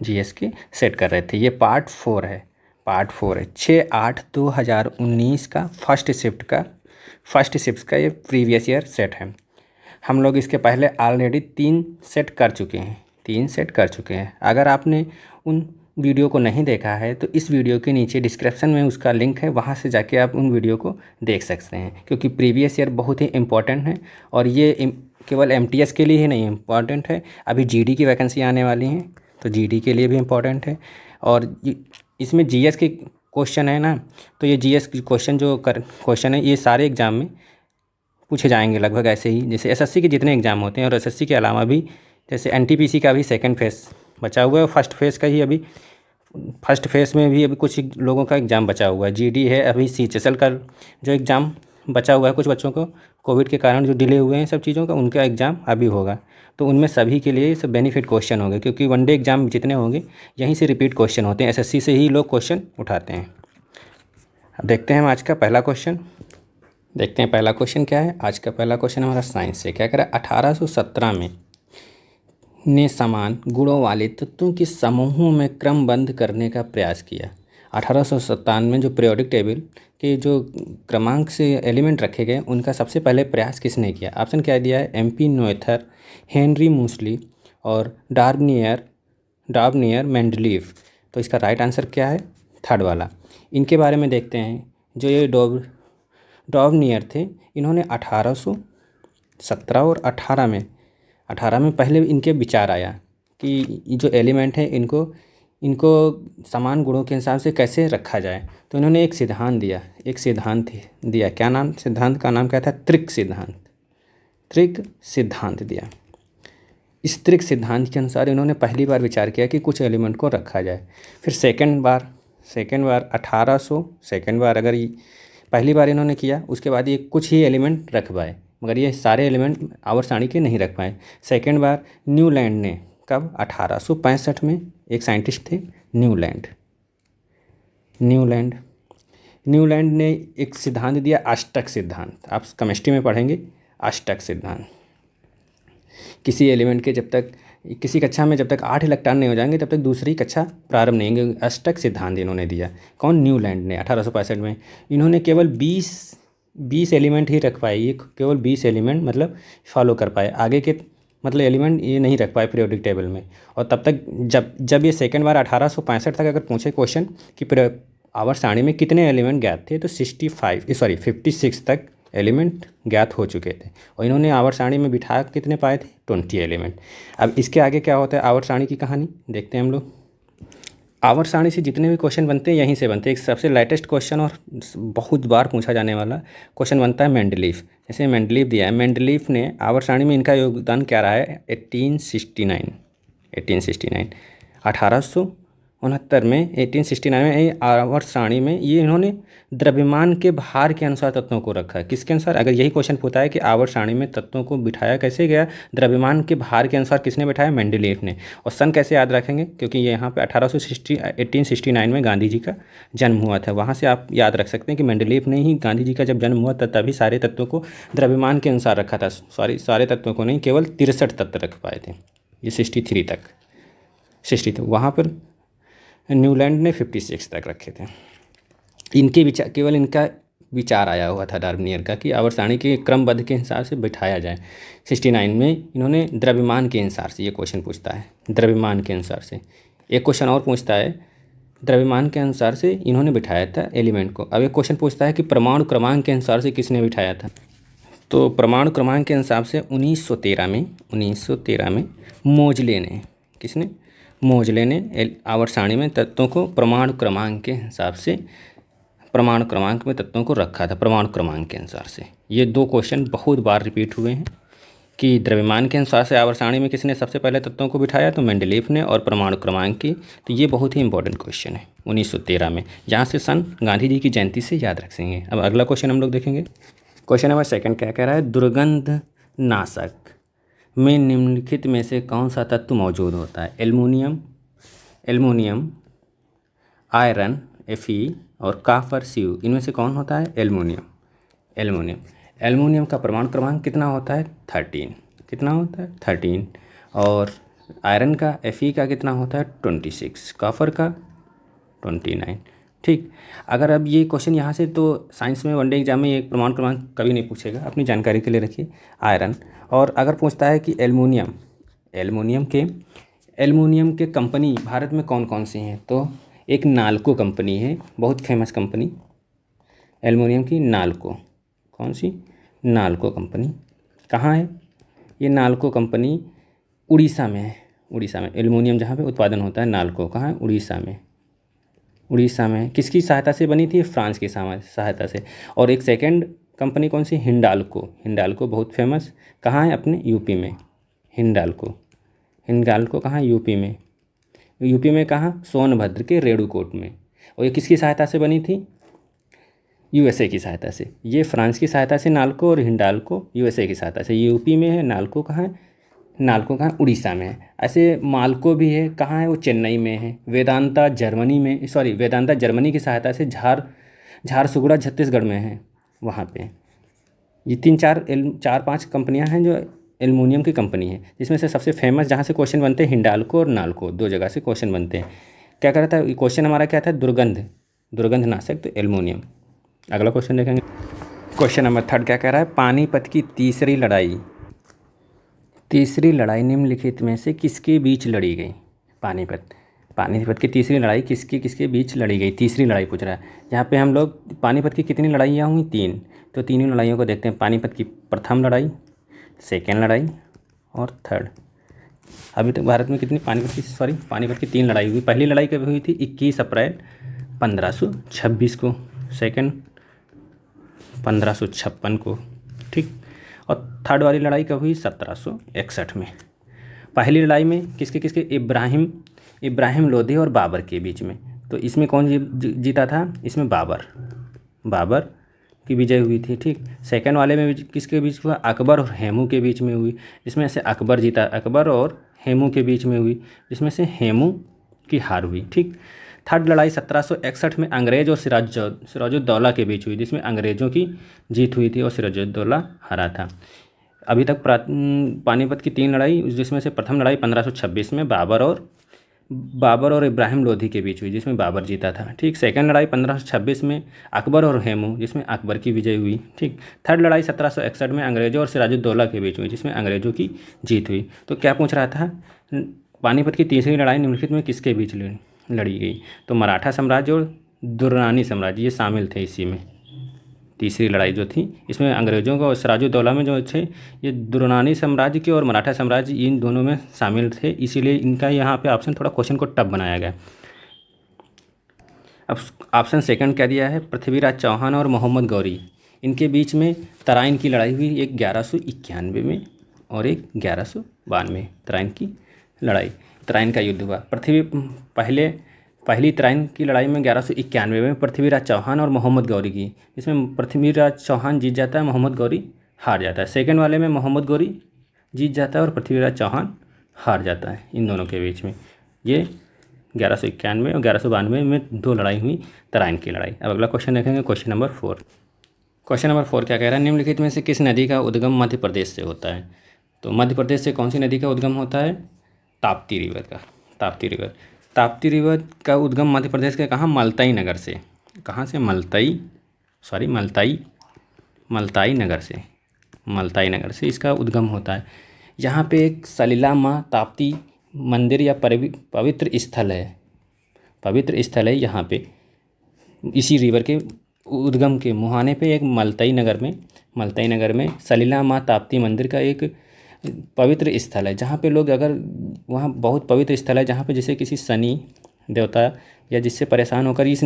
GS की set कर रहे थे। ये पार्ट 4 है, पार्ट 4 है। 6/8/2019 का फर्स्ट शिफ्ट का ये प्रीवियस ईयर सेट है। हम लोग इसके पहले ऑलरेडी 3 सेट कर चुके हैं, 3 सेट कर चुके हैं। अगर आपने उन वीडियो को नहीं देखा है तो इस वीडियो के नीचे डिस्क्रिप्शन में उसका लिंक है, वहाँ से जाके आप उन वीडियो को देख सकते हैं, क्योंकि प्रीवियस ईयर बहुत ही इम्पोर्टेंट है। और ये केवल एमटीएस के लिए ही नहीं इम्पॉर्टेंट है, अभी जीडी की वैकेंसी आने वाली हैं तो जीडी के लिए भी इम्पोर्टेंट है। और इसमें जीएस के क्वेश्चन है ना, तो ये जीएस क्वेश्चन जो क्वेश्चन है ये सारे एग्ज़ाम में पूछे जाएंगे लगभग ऐसे ही, जैसे एसएससी के जितने एग्ज़ाम होते हैं। और एसएससी के अलावा भी जैसे एनटीपीसी का भी सेकंड फेज़ बचा हुआ है, फर्स्ट फेज़ का ही अभी फर्स्ट फेज़ में भी अभी कुछ लोगों का एग्ज़ाम बचा हुआ है। जीडी है, अभी सीएचएसएल का जो एग्ज़ाम बचा हुआ है, कुछ बच्चों को कोविड के कारण जो डिले हुए हैं सब चीज़ों का, उनका एग्ज़ाम अभी होगा। तो उनमें सभी के लिए सब बेनिफिट क्वेश्चन होंगे, क्योंकि वनडे एग्ज़ाम जितने होंगे यहीं से रिपीट क्वेश्चन होते हैं, एसएससी से ही लोग क्वेश्चन उठाते हैं। अब देखते हैं हम आज का पहला क्वेश्चन। देखते हैं पहला क्वेश्चन क्या है। आज का पहला क्वेश्चन हमारा साइंस से क्या करा। 1817 में ने समान गुणों वाले तत्वों के समूहों में क्रमबद्ध करने का प्रयास किया। 1897 में जो पीरियोडिक टेबल के जो क्रमांक से एलिमेंट रखे गए उनका सबसे पहले प्रयास किसने किया। ऑप्शन क्या दिया है, एमपी नोएथर, हेनरी मूसली और डार्बनियर मेंडलीफ। तो इसका राइट आंसर क्या है, थर्ड वाला। इनके बारे में देखते हैं। जो ये डार्बनियर थे, इन्होंने 1817 और 18 में पहले इनके विचार आया कि जो एलिमेंट है इनको समान गुणों के हिसाब से कैसे रखा जाए। तो इन्होंने एक सिद्धांत दिया। क्या नाम, सिद्धांत का नाम क्या था, त्रिक सिद्धांत दिया। इस त्रिक सिद्धांत के अनुसार इन्होंने पहली बार विचार किया कि कुछ एलिमेंट को रखा जाए। फिर सेकेंड बार 1800 सेकेंड बार अगर पहली बार इन्होंने किया, उसके बाद ये कुछ ही एलिमेंट रख पाए, मगर ये सारे एलिमेंट आवर्त सारणी के नहीं रख पाए। सेकेंड बार न्यूलैंड ने, कब, 1865 में एक साइंटिस्ट थे न्यूलैंड ने एक सिद्धांत दिया, अष्टक सिद्धांत। आप केमिस्ट्री में पढ़ेंगे अष्टक सिद्धांत। किसी एलिमेंट के जब तक किसी कक्षा में जब तक 8 इलेक्ट्रॉन नहीं हो जाएंगे तब तक दूसरी कक्षा प्रारंभ नहीं होंगे। अष्टक सिद्धांत इन्होंने दिया। कौन, न्यूलैंड ने 1865 में। इन्होंने केवल 20 एलिमेंट ही रख पाए, ये केवल 20 एलिमेंट मतलब फॉलो कर पाए, आगे के मतलब एलिमेंट ये नहीं रख पाए पीरियोडिक टेबल में। और तब तक जब ये सेकेंड बार 1865 तक अगर पूछे क्वेश्चन कि आवर्त सारणी में कितने एलिमेंट ज्ञात थे, तो 56 तक एलिमेंट ज्ञात हो चुके थे। और इन्होंने आवर्त सारणी में बिठा कितने पाए थे, 20 एलिमेंट। अब इसके आगे क्या होता है, आवर्त सारणी की कहानी देखते हैं हम लोग। आवर्त सारणी से जितने भी क्वेश्चन बनते हैं यहीं से बनते हैं। एक सबसे लेटेस्ट क्वेश्चन और बहुत बार पूछा जाने वाला क्वेश्चन बनता है मेंडलीफ। जैसे मेंडलीफ दिया है, मेंडलीफ ने आवर्त सारणी में इनका योगदान क्या रहा है, 1869 1869 में 1869 में आवर्त सारणी में ये इन्होंने द्रव्यमान के भार के अनुसार तत्वों को रखा। किसके अनुसार, अगर यही क्वेश्चन पूछा है कि आवर्त सारणी में तत्वों को बिठाया कैसे गया, द्रव्यमान के भार के अनुसार किसने बिठाया, मेंडलीफ ने। और सन कैसे याद रखेंगे, क्योंकि ये यहाँ पे 1869 में गांधी जी का जन्म हुआ था, वहाँ से आप याद रख सकते हैं कि मेंडलीफ ने ही गांधी जी का जब जन्म हुआ तभी सारे तत्वों को द्रव्यमान के अनुसार रखा था। सारे तत्वों को नहीं, केवल 63 तत्व रख पाए थे, ये 63 तक वहाँ पर न्यूलैंड ने 56 तक रखे थे। केवल इनका विचार आया हुआ था डार्बनियर का कि आवर्त सारणी के क्रमबद्ध के हिसाब से बिठाया जाए। 69 में इन्होंने द्रव्यमान के अनुसार से ये क्वेश्चन पूछता है, द्रव्यमान के अनुसार से। एक क्वेश्चन और पूछता है, द्रव्यमान के अनुसार से इन्होंने बिठाया था एलिमेंट को। अब एक क्वेश्चन पूछता है कि परमाणु क्रमांक के अनुसार से किसने बिठाया था। तो परमाणु क्रमांक के हिसाब से 1913 में मोजले ने आवर्त सारणी में तत्वों को परमाणु क्रमांक के हिसाब से परमाणु क्रमांक में तत्वों को रखा था, परमाणु क्रमांक के अनुसार से। ये 2 क्वेश्चन बहुत बार रिपीट हुए हैं कि द्रव्यमान के अनुसार से आवर्त सारणी में किसने सबसे पहले तत्वों को बिठाया, तो मेंडलीफ ने, और परमाणु क्रमांक की। तो ये बहुत ही इंपॉर्टेंट क्वेश्चन है 1913 में, जहाँ से सन गांधी जी की जयंती से याद रख सकेंगे। अब अगला क्वेश्चन हम लोग देखेंगे। क्वेश्चन नंबर 2 क्या कह रहा है, दुर्गंध नाशक में निम्नलिखित में से कौन सा तत्व मौजूद होता है। एल्युमिनियम, आयरन Fe और काफर Cu, इनमें से कौन होता है, एल्युमिनियम का परमाणु क्रमांक कितना होता है, 13। कितना होता है, 13। और आयरन का Fe का कितना होता है 26, कॉपर का 29। ठीक, अगर अब ये क्वेश्चन यहाँ से, तो साइंस में वनडे एग्जाम में ये प्रमाण क्रमांक कभी नहीं पूछेगा, अपनी जानकारी के लिए रखिए आयरन। और अगर पूछता है कि एल्युमिनियम, एल्युमिनियम के कंपनी भारत में कौन कौन सी हैं, तो एक नाल्को कंपनी है, बहुत फेमस कंपनी एल्युमिनियम की, नाल्को। कौन सी? नाल्को कंपनी। कहाँ है ये नाल्को कंपनी? उड़ीसा में है। उड़ीसा में एल्युमिनियम जहाँ पे उत्पादन होता है, नाल्को कहाँ है? उड़ीसा में। उड़ीसा में किसकी सहायता से बनी थी? फ्रांस की सहायता से। और एक सेकंड कंपनी कौन सी? हिंडाल्को। हिंडाल्को बहुत फेमस, कहाँ है? अपने यूपी में। हिंडाल्को, हिंडाल्को कहाँ? यूपी में। यूपी में कहाँ? सोनभद्र के रेणुकूट में। और ये किसकी सहायता से बनी थी? यूएसए की सहायता से। ये फ्रांस की सहायता से नाल्को, और हिंडाल्को यूएसए की सहायता से। यूपी में है, नाल्को कहाँ है? नाल्को कहाँ? उड़ीसा में है। ऐसे माल्को भी है, कहाँ है? वो चेन्नई में है। वेदांता जर्मनी में, सॉरी, वेदांता जर्मनी की सहायता से झारसुगुड़ा छत्तीसगढ़ में है, वहाँ पे। ये चार पांच कंपनियां हैं जो एल्युमिनियम की कंपनी है, जिसमें से सबसे फेमस जहाँ से क्वेश्चन बनते हैं हिंडाल्को और नाल्को, दो जगह से क्वेश्चन बनते हैं। क्या कर रहा था क्वेश्चन हमारा? क्या था? दुर्गंध नाशक, तो एल्युमिनियम। अगला क्वेश्चन देखेंगे। क्वेश्चन नंबर 3 क्या कह रहा है? पानीपत की तीसरी लड़ाई निम्नलिखित में से किसके बीच लड़ी गई? पानीपत की तीसरी लड़ाई किसके बीच लड़ी गई? तीसरी लड़ाई पूछ रहा है। यहाँ पे हम लोग पानीपत की कितनी लड़ाइयाँ हुई? 3। तो तीनों लड़ाइयों को देखते हैं। पानीपत की प्रथम लड़ाई, सेकेंड लड़ाई और थर्ड। अभी तक भारत में कितनी पानीपत की 3 लड़ाई हुई। पहली लड़ाई कब हुई थी? 21 अप्रैल 1526 को। सेकेंड 1556 को। ठीक, और थर्ड वाली लड़ाई कब हुई? 1761 में। पहली लड़ाई में किसके इब्राहिम लोधी और बाबर के बीच में। तो इसमें कौन जीता था? इसमें बाबर की विजय हुई थी। ठीक, सेकंड वाले में किसके बीच हुआ? अकबर और हेमू के बीच में हुई, जिसमें से अकबर जीता। अकबर और हेमू के बीच में हुई, जिसमें से हेमू की हार हुई। ठीक, थर्ड लड़ाई 1761 में अंग्रेज और सिराजुद्दौला के बीच हुई, जिसमें अंग्रेज़ों की जीत हुई थी और सिराजुद्दौला हारा था। अभी तक पानीपत की 3 लड़ाई, जिसमें से प्रथम लड़ाई 1526 में बाबर और इब्राहिम लोधी के बीच हुई, जिसमें बाबर जीता था। ठीक, सेकंड लड़ाई 1526 में अकबर और हेमू, जिसमें अकबर की विजय हुई। ठीक, थर्ड लड़ाई 1761 में अंग्रेज़ों और सिराजुद्दौला के बीच हुई, जिसमें अंग्रेज़ों की जीत हुई। तो क्या पूछ रहा था? पानीपत की तीसरी लड़ाई निम्नलिखित में किसके बीच लड़ी गई? तो मराठा साम्राज्य और दुर्रानी साम्राज्य ये शामिल थे इसी में। तीसरी लड़ाई जो थी, इसमें अंग्रेज़ों का और सिराजुद्दौला में जो थे, ये दुर्रानी साम्राज्य के और मराठा साम्राज्य, इन दोनों में शामिल थे। इसीलिए इनका यहाँ पे ऑप्शन थोड़ा क्वेश्चन को टफ बनाया गया। अब ऑप्शन सेकंड क्या दिया है? पृथ्वीराज चौहान और मोहम्मद गौरी, इनके बीच में तराइन की लड़ाई हुई, एक 1191 में और एक 1192। तराइन का युद्ध हुआ। पहली तराइन की लड़ाई में 1191 में पृथ्वीराज चौहान और मोहम्मद गौरी की, इसमें पृथ्वीराज चौहान जीत जाता है, मोहम्मद गौरी हार जाता है। सेकंड वाले में मोहम्मद गौरी जीत जाता है और पृथ्वीराज चौहान हार जाता है। इन दोनों के बीच में ये 1191 और 1192 में 2 लड़ाई हुई, तराइन की लड़ाई। अब अगला क्वेश्चन देखेंगे, क्वेश्चन नंबर 4। क्वेश्चन नंबर 4 क्या कह रहा है? निम्नलिखित में से किस नदी का उद्गम मध्य प्रदेश से होता है? तो मध्य प्रदेश से कौन सी नदी का उद्गम होता है? ताप्ती रिवर का। ताप्ती रिवर का उद्गम मध्य प्रदेश के कहाँ? मलतई नगर से। कहाँ से? मलताई नगर से इसका उद्गम होता है। यहाँ पे एक सलीला माँ ताप्ती मंदिर या पवित्र स्थल है यहाँ पे, इसी रिवर के उद्गम के मुहाने पे एक मलतई नगर में सलीला माँ ताप्ती मंदिर का एक पवित्र स्थल है, जहाँ पे लोग, अगर वहाँ बहुत पवित्र स्थल है, जहाँ पे जैसे किसी शनि देवता या जिससे परेशान होकर इस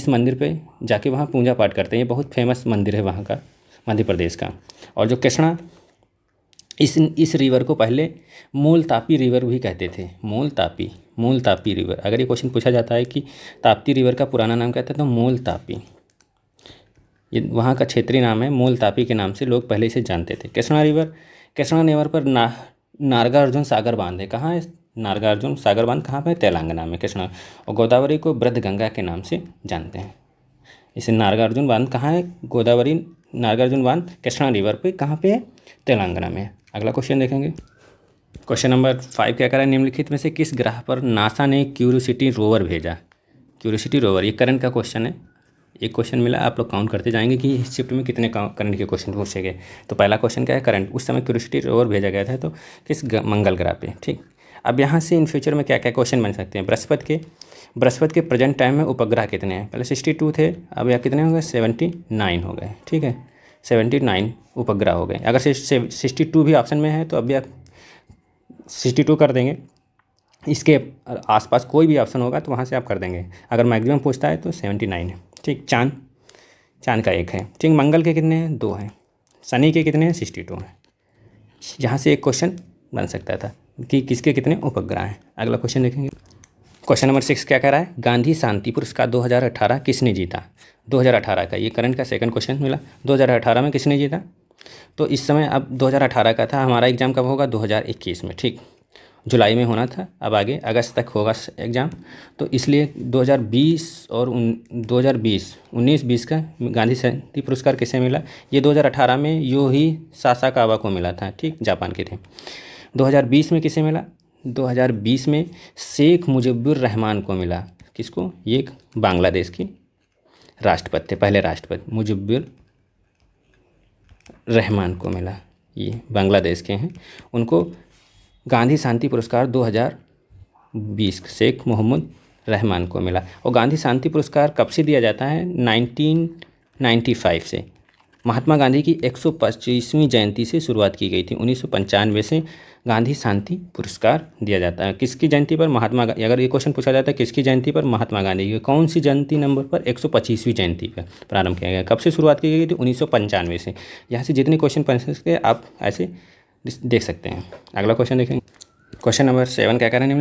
मंदिर पे जाके वहाँ पूजा पाठ करते हैं। ये बहुत फेमस मंदिर है वहाँ का, मध्य प्रदेश का। और जो कृष्णा, इस रिवर को पहले मूल तापी रिवर भी कहते थे। मूल तापी रिवर। अगर ये क्वेश्चन पूछा जाता है कि ताप्ती रिवर का पुराना नाम क्या था, तो मूल तापी, ये वहाँ का क्षेत्रीय नाम है। मूल तापी के नाम से लोग पहले से जानते थे। कृष्णा रिवर पर नागार्जुन सागर बांध है। कहाँ है नागार्जुन सागर बांध? कहाँ पे? तेलंगाना में, कृष्णा। और गोदावरी को बृहद गंगा के नाम से जानते हैं। इसे नागार्जुन बांध कहाँ है? नागार्जुन बांध कृष्णा रिवर पे कहाँ पे है? तेलंगाना में। अगला क्वेश्चन देखेंगे। क्वेश्चन नंबर 5 क्या कह रहा है, निम्नलिखित में से किस ग्रह पर नासा ने क्यूरियोसिटी रोवर भेजा। क्यूरियोसिटी रोवर, ये करंट का क्वेश्चन है। एक क्वेश्चन मिला, आप लोग काउंट करते जाएंगे कि इस शिफ्ट में कितने करंट के क्वेश्चन पूछे गए। तो पहला क्वेश्चन क्या है, करंट। उस समय क्यूरियोसिटी रोवर भेजा गया था तो किस मंगल ग्रह पे। ठीक, अब यहाँ से इन फ्यूचर में क्या क्या क्वेश्चन बन सकते हैं। बृहस्पति के प्रेजेंट टाइम में उपग्रह कितने हैं, पहले 62 थे, अब यहाँ कितने हो गए, 79 हो गए। ठीक है, 79 उपग्रह हो गए। अगर 62 भी ऑप्शन में है तो अब भी आप 62 कर देंगे। इसके आसपास कोई भी ऑप्शन होगा तो वहाँ से आप कर देंगे। अगर मैक्सिमम पूछता है तो 79 है। ठीक, चांद का एक है। ठीक, मंगल के कितने हैं, 2 हैं। शनि के कितने हैं, 62 हैं। यहाँ से एक क्वेश्चन बन सकता था कि किसके कितने उपग्रह हैं। अगला क्वेश्चन देखेंगे। क्वेश्चन नंबर 6 क्या कह रहा है, गांधी शांति पुरस्कार 2018 किसने जीता। 2018 का ये करंट का सेकंड क्वेश्चन मिला। 2018 में किसने जीता, तो इस समय अब 2018 का था, हमारा एग्ज़ाम कब होगा, 2021 में। ठीक, जुलाई में होना था, अब आगे अगस्त तक होगा एग्ज़ाम। तो इसलिए 2020 और 19-20 का गांधी शांति पुरस्कार किसे मिला, ये 2018 में योही सासाकावा को मिला था। ठीक, जापान के थे। 2020 में किसे मिला, 2020 में शेख मुजिबुर रहमान को मिला। किसको, ये एक बांग्लादेश की राष्ट्रपति थे, पहले राष्ट्रपति मुजिबुर रहमान को मिला। ये बांग्लादेश के हैं, उनको गांधी शांति पुरस्कार 2020 शेख मोहम्मद रहमान को मिला। और गांधी शांति पुरस्कार कब से दिया जाता है, 1995 से। महात्मा गांधी की 125वीं जयंती से शुरुआत की गई थी। 1995 से गांधी शांति पुरस्कार दिया जाता है। किसकी जयंती पर, महात्मा गांधी। अगर ये क्वेश्चन पूछा जाता है किसकी जयंती पर, महात्मा गांधी की। कौन सी जयंती नंबर पर, 125वीं जयंती पर प्रारंभ किया गया। कब से शुरुआत की गई थी, 1995 से। यहाँ से जितने क्वेश्चन बन सकते आप ऐसे देख सकते हैं। अगला क्वेश्चन देखेंगे। क्वेश्चन नंबर 7 क्या कह रहे हैं,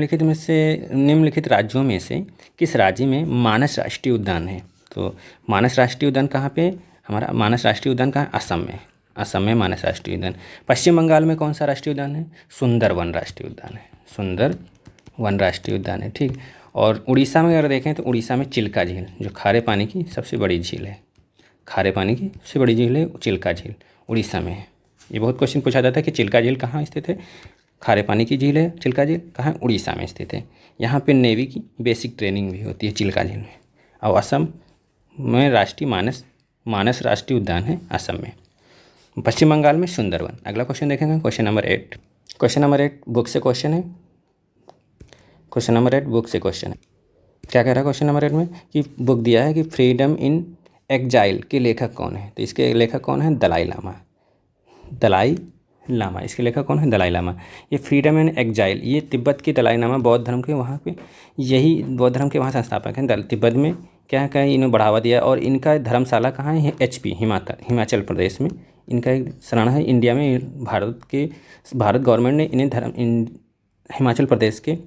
निम्नलिखित राज्यों में से किस राज्य में मानस राष्ट्रीय उद्यान है। तो मानस राष्ट्रीय उद्यान कहाँ पे, हमारा मानस राष्ट्रीय उद्यान कहाँ, असम में। असम में मानस राष्ट्रीय उद्यान। पश्चिम बंगाल में कौन सा राष्ट्रीय उद्यान है, सुंदरवन राष्ट्रीय उद्यान है। सुंदरवन राष्ट्रीय उद्यान है। ठीक, और उड़ीसा में अगर देखें तो उड़ीसा में चिल्का झील, जो खारे पानी की सबसे बड़ी झील है। खारे पानी की सबसे बड़ी झील है चिल्का झील, उड़ीसा में है। ये बहुत क्वेश्चन पूछा जाता है कि चिल्का झील कहाँ स्थित है। खारे पानी की झील है चिल्का झील, कहाँ, उड़ीसा में स्थित है। यहाँ पे नेवी की बेसिक ट्रेनिंग भी होती है चिल्का झील में। और असम में राष्ट्रीय मानस राष्ट्रीय उद्यान है असम में। पश्चिम बंगाल में सुंदरवन। अगला क्वेश्चन देखेंगे, question number 8। Question number 8 book से क्वेश्चन है। क्वेश्चन नंबर 8 बुक से क्वेश्चन है। क्या कह रहा है क्वेश्चन नंबर 8 में, कि बुक दिया है कि फ्रीडम इन एग्जाइल के लेखक कौन है। तो इसके लेखक कौन है, दलाई लामा। दलाई लामा, इसके लेखक कौन है, दलाई लामा। ये फ्रीडम एंड एग्जाइल, ये तिब्बत के दलाई लामा बौद्ध धर्म के वहाँ पे, यही बौद्ध धर्म के वहाँ संस्थापक हैं। तिब्बत में क्या क्या इन्होंने बढ़ावा दिया। और इनका धर्मशाला कहाँ है, HP हिमाचल प्रदेश में इनका एक शरण है। इंडिया में भारत गवर्नमेंट ने इन्हें हिमाचल प्रदेश के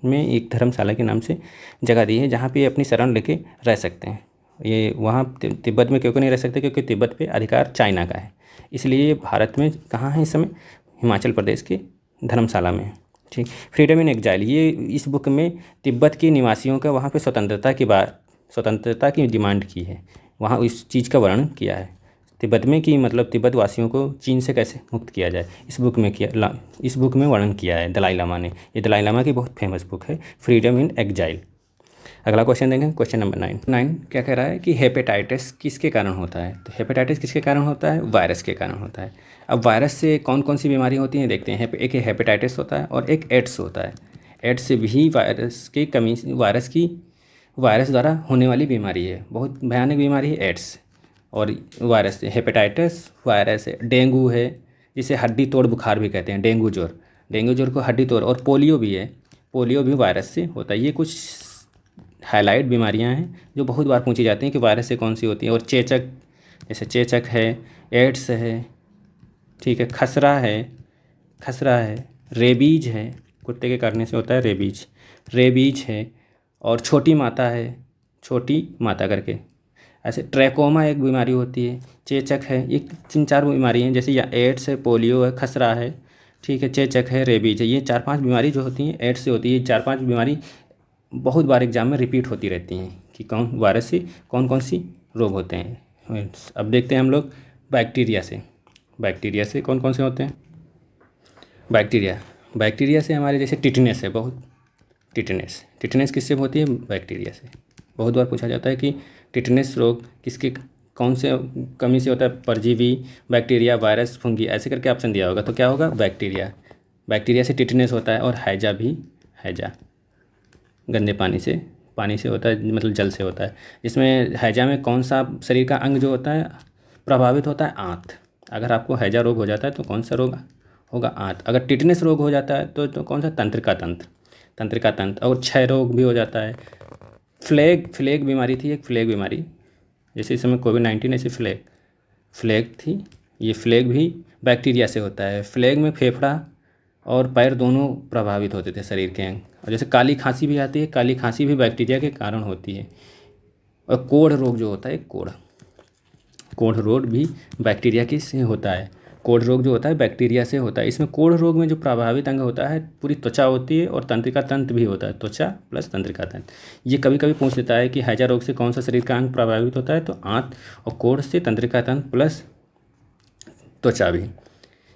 में एक धर्मशाला के नाम से जगह दी है, जहाँ पे अपनी शरण लेके रह सकते हैं। ये वहाँ तिब्बत में क्यों नहीं रह सकते, क्योंकि तिब्बत पे अधिकार चाइना का है। इसलिए ये भारत में कहाँ है इस समय, हिमाचल प्रदेश के धर्मशाला में है। ठीक, फ्रीडम इन एग्जाइल, ये इस बुक में तिब्बत के निवासियों का वहाँ पे स्वतंत्रता की डिमांड की है। वहाँ इस चीज़ का वर्णन किया है तिब्बत में, कि मतलब तिब्बत वासियों को चीन से कैसे मुक्त किया जाए। इस बुक में वर्णन किया है दलाई लामा ने। ये दलाई लामा की बहुत फेमस बुक है, फ्रीडम इन एग्जाइल। अगला क्वेश्चन देंगे, क्वेश्चन नंबर 9 क्या कह रहा है कि हेपेटाइटिस किसके कारण होता है। तो हेपेटाइटिस किसके कारण होता है, वायरस के कारण होता है। अब वायरस से कौन कौन सी बीमारी होती हैं देखते हैं। एक हेपेटाइटिस होता है और एक एड्स होता है। एड्स से भी वायरस द्वारा होने वाली बीमारी है, बहुत भयानक बीमारी है एड्स। और वायरस से हेपेटाइटिस वायरस है, डेंगू है जिसे हड्डी तोड़ बुखार भी कहते हैं, डेंगू ज्वर को हड्डी तोड़। और पोलियो भी है, पोलियो भी वायरस से होता है। ये कुछ हाईलाइट बीमारियां हैं जो बहुत बार पूछी जाती हैं कि वायरस से कौन सी होती है। और चेचक, जैसे चेचक है, एड्स है, ठीक है, खसरा है, रेबीज है, कुत्ते के काटने से होता है रेबीज है। और छोटी माता करके, ऐसे ट्रैकोमा एक बीमारी होती है, चेचक है। ये 3-4 बीमारी हैं, जैसे या एड्स है, पोलियो है, खसरा है, ठीक है, चेचक है, रेबीज है। ये 4-5 बीमारी जो होती हैं एड्स से होती है। 4-5 बीमारी बहुत बार एग्जाम में रिपीट होती रहती हैं कि कौन वायरस से कौन कौन सी रोग होते हैं। अब देखते हैं हम लोग बैक्टीरिया से कौन कौन से होते हैं। बैक्टीरिया से हमारे जैसे टिटनेस है बहुत, टिटनेस किससे होती है? बैक्टीरिया से। बहुत बार पूछा जाता है कि टिटनेस रोग किसके कौन से कमी से होता है? परजीवी, बैक्टीरिया, वायरस, फंगी, ऐसे करके ऑप्शन दिया होगा, तो क्या होगा? बैक्टीरिया से टिटनेस होता है। और हैजा भी, हैजा गंदे पानी से होता है, मतलब जल से होता है। इसमें हैजा में कौन सा शरीर का अंग जो होता है प्रभावित होता है? आंत। अगर आपको हैजा रोग हो जाता है तो कौन सा रोग होगा? आंत। अगर टिटनेस रोग हो जाता है तो कौन सा? तंत्रिका तंत्र। और क्षय रोग भी हो जाता है। फ्लैग बीमारी थी एक, फ्लैग बीमारी, जैसे इस समय कोविड-19 ऐसी फ्लैग थी। ये फ्लैग भी बैक्टीरिया से होता है। फ्लैग में फेफड़ा और पैर दोनों प्रभावित होते थे, शरीर के अंग। और जैसे काली खांसी भी आती है, काली खांसी भी बैक्टीरिया के कारण होती है। और कोढ़ रोग जो होता है, कोढ़ रोग भी बैक्टीरिया की से होता है। कोढ़ रोग जो होता है बैक्टीरिया से होता है। इसमें कोढ़ रोग में जो प्रभावित अंग होता है पूरी त्वचा होती है और तंत्रिका तंत्र भी होता है, त्वचा प्लस तंत्रिका तंत्र। ये कभी कभी पूछ लेता है कि हैजा रोग से कौन सा शरीर का अंग प्रभावित होता है? तो आंत। और कोढ़ से तंत्रिका तंत्र प्लस त्वचा भी।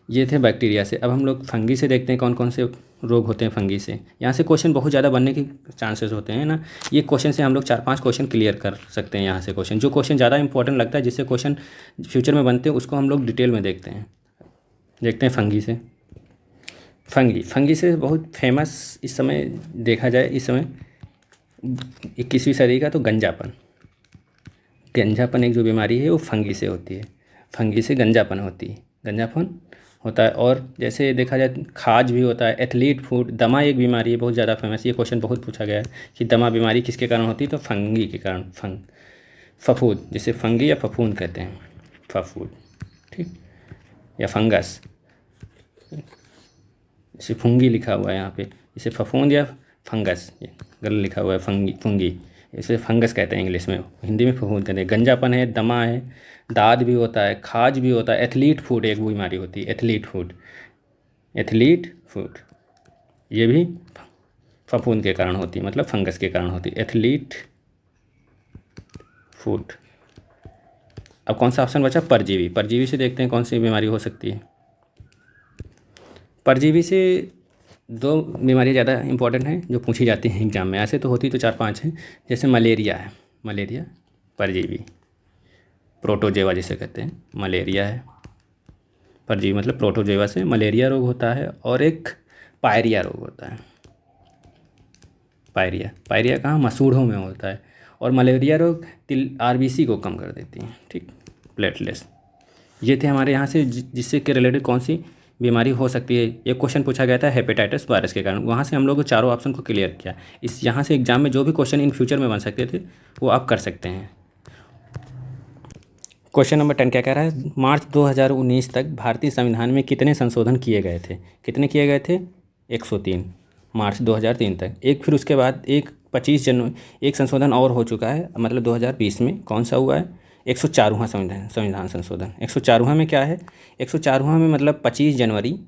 ये थे बैक्टीरिया से। अब हम लोग फंगी से देखते हैं कौन कौन से रोग होते हैं फंगी से। यहाँ से क्वेश्चन बहुत ज़्यादा बनने के चांसेस होते हैं ना। ये क्वेश्चन से हम लोग 4-5 क्वेश्चन क्लियर कर सकते हैं यहाँ से। क्वेश्चन जो क्वेश्चन ज़्यादा इंपॉर्टेंट लगता है, जिससे क्वेश्चन फ्यूचर में बनते हैं, उसको हम लोग डिटेल में देखते हैं फंगी से। फंगी से बहुत फेमस इस समय देखा जाए, इस समय 21वीं सदी का, तो गंजापन एक जो बीमारी है वो फंगी से होती है। फंगी से गंजापन होता है। और जैसे देखा जाए खाज भी होता है। एथलीट फूड, दमा एक बीमारी है बहुत ज़्यादा फेमस। ये क्वेश्चन बहुत पूछा गया है कि दमा बीमारी किसके कारण होती है? तो फंगी के कारण। फफूंद, जिसे फंगी या फफूंद कहते हैं, फफूंद, ठीक, या फंगस। इसे फुंगी लिखा हुआ है यहाँ पे, इसे फफूंद या फंगस, ये गलत लिखा हुआ है, फंगी। इसे फंगस कहते हैं इंग्लिश में, हिंदी में फफूंद कहते हैं। गंजापन है, दमा है, दाद भी होता है, खाज भी होता है। एथलीट फूड एक बीमारी होती है, एथलीट फूड ये भी फफूंद के कारण होती है, मतलब फंगस के कारण होती है, एथलीट फूड। अब कौन सा ऑप्शन बचा? परजीवी से देखते हैं कौन सी बीमारी हो सकती है। परजीवी से 2 बीमारियाँ ज़्यादा इंपॉर्टेंट हैं जो पूछी जाती हैं एग्जाम में। ऐसे तो होती तो 4-5 हैं। जैसे मलेरिया परजीवी, प्रोटोजेवा जिसे कहते हैं, मलेरिया है परजीवी, मतलब प्रोटोजेवा से मलेरिया रोग होता है। और एक पायरिया रोग होता है। पायरिया कहाँ? मसूड़ों में होता है। और मलेरिया रोग आरबीसी को कम कर देती है, ठीक, प्लेटलेट्स। ये थे हमारे यहाँ से जिससे के रिलेटेड कौन सी बीमारी हो सकती है। एक क्वेश्चन पूछा गया था हेपेटाइटिस वायरस के कारण, वहाँ से हम लोग चारों ऑप्शन को क्लियर किया। इस यहाँ से एग्जाम में जो भी क्वेश्चन इन फ्यूचर में बन सकते थे वो आप कर सकते हैं। क्वेश्चन नंबर 10 क्या कह रहा है? मार्च 2019 तक भारतीय संविधान में कितने संशोधन किए गए थे? कितने किए गए थे? 103, मार्च 2003 तक। एक फिर उसके बाद एक 25 जनवरी एक संशोधन और हो चुका है, मतलब 2020 में। कौन सा हुआ है? 104वां संविधान संशोधन। 104वां में क्या है? 104वां में मतलब 25 जनवरी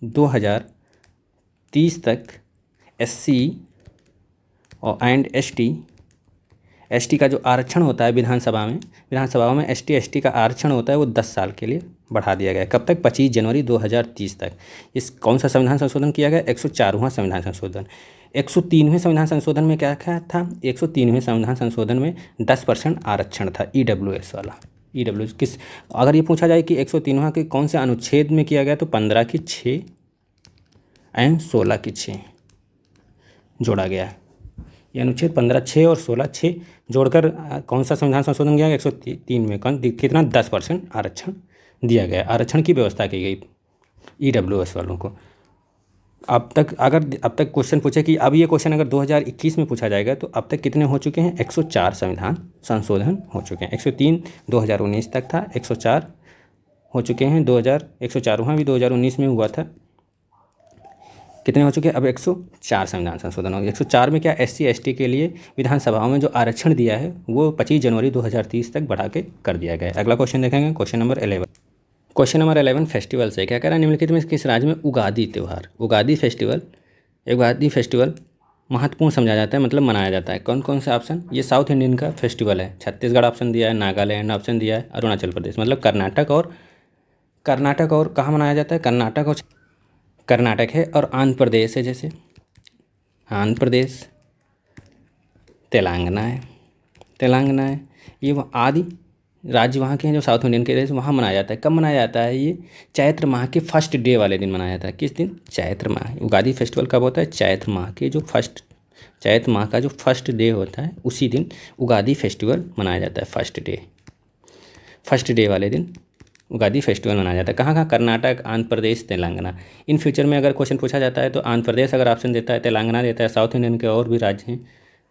2030 तक SC और एसटी का जो आरक्षण होता है विधानसभा में ST का आरक्षण होता है वो 10 साल के लिए बढ़ा दिया गया है। कब तक? 25 जनवरी 2030 तक। इस कौन सा संविधान संशोधन किया गया? 104वां संविधान संशोधन। 103वें संविधान संशोधन में क्या था? 103वें संविधान संशोधन में 10% आरक्षण था, EWS वाला। EWS किस, अगर ये पूछा जाए कि 103वां के कौन से अनुच्छेद में किया गया, तो 15 की 6 एंड 16 की 6 जोड़ा गया है। ये अनुच्छेद 15, 6 और 16, 6 जोड़कर कौन सा संविधान संशोधन किया गया? 103 में कितना? 10% आरक्षण दिया गया। आरक्षण की व्यवस्था की गई EWS वालों को। अब तक क्वेश्चन पूछे कि अब ये क्वेश्चन अगर 2021 में पूछा जाएगा तो अब तक कितने हो चुके हैं? 104 संविधान संशोधन हो चुके हैं। 103 2019 तक था, 104 हो चुके हैं। 104वां भी 2019 में हुआ था। कितने हो चुके हैं? अब 104 संविधान संशोधन हो गया। 104 में क्या? SC ST के लिए विधानसभाओं में जो आरक्षण दिया है वो 25 जनवरी 2030 तक बढ़ा के कर दिया गया है। अगला क्वेश्चन देखेंगे, question number 11। Question number 11 festival से क्या कह रहा है? निम्नलिखित में किस राज्य में उगादी फेस्टिवल महत्वपूर्ण समझा जाता है, मतलब मनाया जाता है? कौन कौन से ऑप्शन? ये साउथ इंडियन का फेस्टिवल है। छत्तीसगढ़ ऑप्शन दिया है, नागालैंड ऑप्शन दिया है, अरुणाचल प्रदेश, मतलब कर्नाटक और कहाँ मनाया जाता है? कर्नाटक है और आंध्र प्रदेश है, जैसे आंध्र प्रदेश, तेलंगाना है, तेलंगाना है। ये वो आदि राज्य वहाँ के हैं जो साउथ इंडियन के देश, वहाँ मनाया जाता है। कब मनाया जाता है ये? चैत्र माह के फर्स्ट डे वाले दिन मनाया जाता है। किस दिन? चैत्र माह। उगादी फेस्टिवल कब होता है? चैत्र माह के जो फर्स्ट, चैत्र माह का जो फर्स्ट डे होता है उसी दिन उगादी फेस्टिवल मनाया जाता है। फर्स्ट डे वाले दिन उगादी फेस्टिवल मनाया जाता है। कहाँ कहाँ? कर्नाटक, आंध्र प्रदेश, तेलंगाना। इन फ्यूचर में अगर क्वेश्चन पूछा जाता है तो आंध्र प्रदेश अगर ऑप्शन देता है, तेलंगाना देता है, साउथ इंडियन के और भी राज्य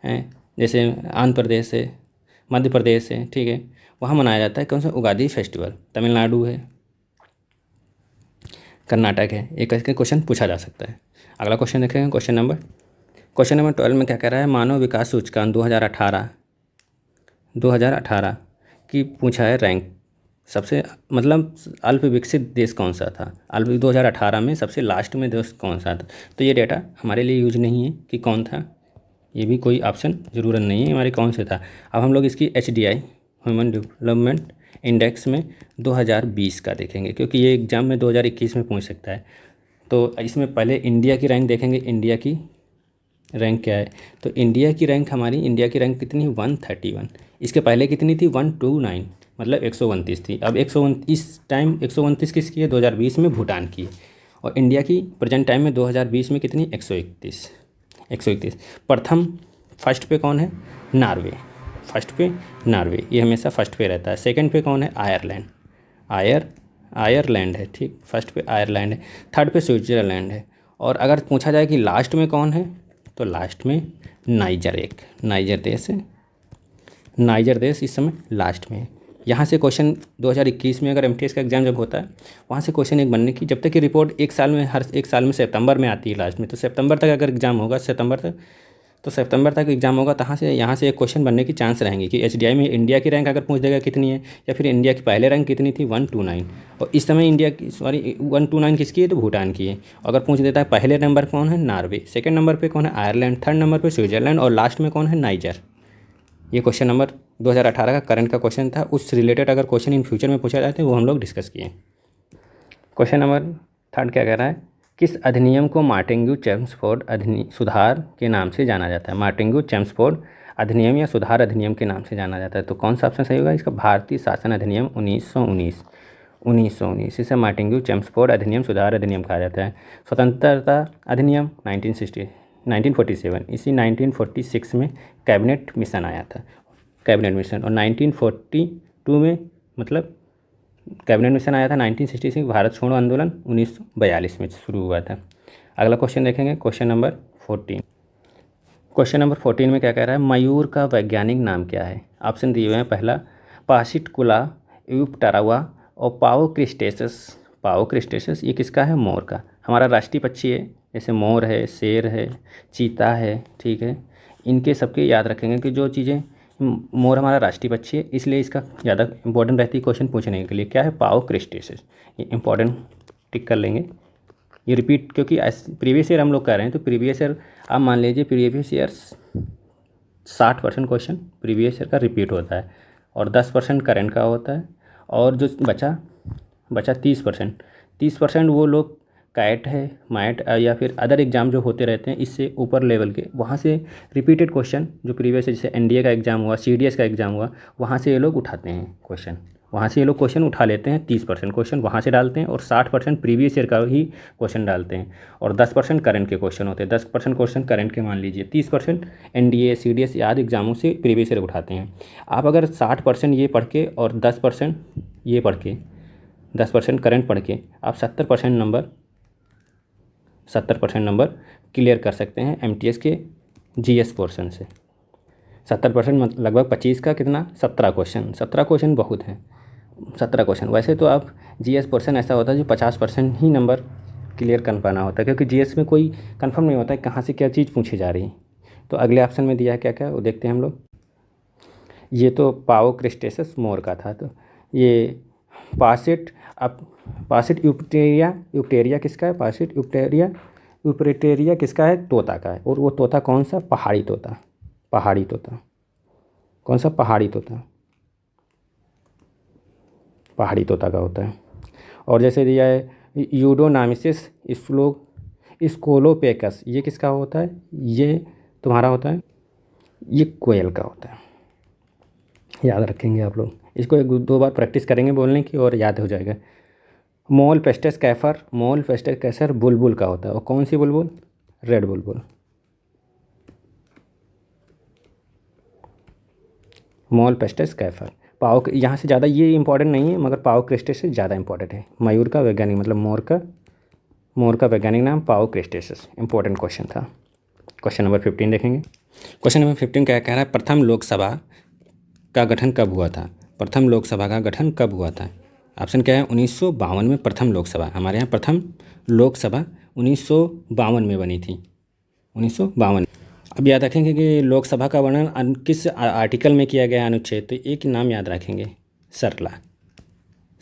हैं जैसे आंध्र प्रदेश है, मध्य प्रदेश है, ठीक है, वहाँ मनाया जाता है कौन सा? उगादी फेस्टिवल। तमिलनाडु है, कर्नाटक है। एक करके क्वेश्चन पूछा जा सकता है। अगला क्वेश्चन देखेंगे, क्वेश्चन नंबर 12 में क्या कह रहा है? मानव विकास सूचकांक 2018 की पूछा है रैंक। सबसे मतलब अल्प विकसित देश कौन सा था? अल्प 2018 में सबसे लास्ट में देश कौन सा था? तो ये डेटा हमारे लिए यूज नहीं है कि कौन था, ये भी कोई ऑप्शन ज़रूरत नहीं है हमारे कौन से था। अब हम लोग इसकी HDI ह्यूमन डेवलपमेंट इंडेक्स में 2020 का देखेंगे, क्योंकि ये एग्ज़ाम में 2021 में पूछ सकता है। तो इसमें पहले इंडिया की रैंक देखेंगे, इंडिया की रैंक क्या है। तो इंडिया की रैंक कितनी? 131। इसके पहले कितनी थी? 129, मतलब 129 थी। अब 129 टाइम 129 किसकी है? 2020 में भूटान की है। और इंडिया की प्रेजेंट टाइम में 2020 में कितनी? 131। प्रथम फर्स्ट पे कौन है? नॉर्वे। फर्स्ट पे नॉर्वे, ये हमेशा फर्स्ट पे रहता है। सेकंड पे कौन है? आयरलैंड। आयरलैंड है, ठीक, फर्स्ट पे आयरलैंड है। थर्ड पे स्विट्ज़रलैंड है। और अगर पूछा जाए कि लास्ट में कौन है, तो लास्ट में नाइजर देश है। नाइजर देश इस समय लास्ट में है। यहाँ से क्वेश्चन 2021 में अगर MTS का एग्ज़ाम जब होता है, वहाँ से क्वेश्चन एक बनने की, जब तक कि रिपोर्ट एक साल में, हर एक साल में सितंबर में आती है लास्ट में, तो सितंबर तक अगर एग्ज़ाम होगा, सितंबर तक एग्जाम होगा, तहाँ से यहाँ से एक क्वेश्चन बनने की चांस रहेंगे कि HDI में इंडिया की रैंक अगर पूछ देगा कितनी है, या फिर इंडिया की पहले रैंक कितनी थी? 129। और इस समय इंडिया की 129 किसकी है? तो भूटान की है। अगर पूछ देता है पहले नंबर पर कौन है? नॉर्वे, सेकंड नंबर पे कौन है? आयरलैंड, थर्ड नंबर पे स्विट्जरलैंड, और लास्ट में कौन है? नाइजर। ये क्वेश्चन नंबर 2018 का करंट का क्वेश्चन था। उस रिलेटेड अगर क्वेश्चन इन फ्यूचर में पूछा जाता है वो हम लोग डिस्कस किए। क्वेश्चन नंबर 3 क्या कह रहा है? किस अधिनियम को मार्टिन्यू-चेम्सफोर्ड सुधार के नाम से जाना जाता है? मार्टिन्यू-चेम्सफोर्ड अधिनियम या सुधार अधिनियम के नाम से जाना जाता है। तो कौन सा ऑप्शन सही होगा इसका? भारतीय शासन अधिनियम 1919। इसे मार्टिन्यू-चेम्सफोर्ड अधिनियम, सुधार अधिनियम कहा जाता है। स्वतंत्रता अधिनियम 1947, इसी 1946 में कैबिनेट मिशन आया था, कैबिनेट मिशन। और 1942 में मतलब कैबिनेट मिशन आया था। 1966 भारत छोड़ो आंदोलन 1942 में शुरू हुआ था। अगला क्वेश्चन देखेंगे, क्वेश्चन नंबर 14। क्वेश्चन नंबर 14 में क्या कह रहा है? मयूर का वैज्ञानिक नाम क्या है? ऑप्शन दिए हुए हैं। पहला पाशिटकुला यूपटारवा और पाओक्रिस्टेसस। ये किसका है? मोर का। हमारा राष्ट्रीय पक्षी है, जैसे मोर है, शेर है, चीता है, ठीक है। इनके सबके याद रखेंगे कि जो चीज़ें, मोर हमारा राष्ट्रीय पक्षी है, इसलिए इसका ज़्यादा इंपॉर्टेंट रहती है क्वेश्चन पूछने के लिए। क्या है? पाओक्रिस्टेसस। ये इंपॉर्टेंट टिक कर लेंगे। ये रिपीट, क्योंकि प्रीवियस ईयर हम लोग कर रहे हैं, तो प्रीवियस ईयर आप मान लीजिए previous year 60% question previous year का रिपीट होता है, और 10% करंट का होता है, और जो बचा 30% वो लोग कैट है, मैट या फिर अदर एग्ज़ाम जो होते रहते हैं इससे ऊपर लेवल के, वहाँ से रिपीटेड क्वेश्चन जो प्रीवियस, जैसे NDA का एग्ज़ाम हुआ, CDS का एग्ज़ाम हुआ, वहाँ से ये लोग उठाते हैं क्वेश्चन। वहाँ से ये लोग क्वेश्चन उठा लेते हैं। 30% क्वेश्चन वहाँ से डालते हैं, और 60% प्रीवियस ईयर का ही क्वेश्चन डालते हैं, और 10% करंट के क्वेश्चन होते हैं। 10% क्वेश्चन करंट के मान लीजिए, 30% NDA, CDS आदि एग्जामों से प्रीवियस ईयर उठाते हैं। आप अगर 60% ये पढ़ के और 10% ये पढ़ के, 10% करंट पढ़ के आप 70% नंबर क्लियर कर सकते हैं MTS के GS पोर्शन से। 70% लगभग 25 का कितना? 17 क्वेश्चन बहुत हैं। 17 क्वेश्चन। वैसे तो आप GS पोर्शन ऐसा होता है जो 50% ही नंबर क्लियर कर पाना होता है, क्योंकि GS में कोई कंफर्म नहीं होता है कहाँ से क्या चीज़ पूछी जा रही है। तो अगले ऑप्शन में दिया है क्या क्या, वो देखते हैं हम लोग। ये तो पाओक्रिस्टेसस मोर का था। तो ये पासिट यूप्टेरिया किसका है? पासिट यूप्टेरिया किसका है? तोता का है। और वो तोता कौन सा? पहाड़ी तोता। कौन सा? पहाड़ी तोता का होता है। और जैसे दिया है यूडोनामिसिस स्कोलोपेकस ये किसका होता है? ये तुम्हारा होता है, ये कोयल का होता है। याद रखेंगे आप लोग, इसको एक दो बार प्रैक्टिस करेंगे बोलने की और याद हो जाएगा। मोल पेस्टेस कैफर, मोल पेस्टेस कैफर बुलबुल का होता है। और कौन सी बुलबुल? रेड बुलबुल। मोल पेस्टेस कैफर। पाओ यहाँ से ज़्यादा ये इंपॉर्टेंट नहीं है, मगर पाओ क्रिस्टेस से ज़्यादा इंपॉर्टेंट है। मयूर का वैज्ञानिक मतलब मोर का वैज्ञानिक नाम पाओ क्रिस्टेसिस। इंपॉर्टेंट क्वेश्चन था। क्वेश्चन नंबर 15 देखेंगे। क्वेश्चन नंबर 15 क्या कह रहा है? प्रथम लोकसभा का गठन कब हुआ था? प्रथम लोकसभा का गठन कब हुआ था? ऑप्शन क्या है? 1952 में प्रथम लोकसभा। हमारे यहाँ प्रथम लोकसभा 1952 में बनी थी, 1952। अब याद रखेंगे कि लोकसभा का वर्णन किस आर्टिकल में किया गया अनुच्छेद, तो एक नाम याद रखेंगे, सरला।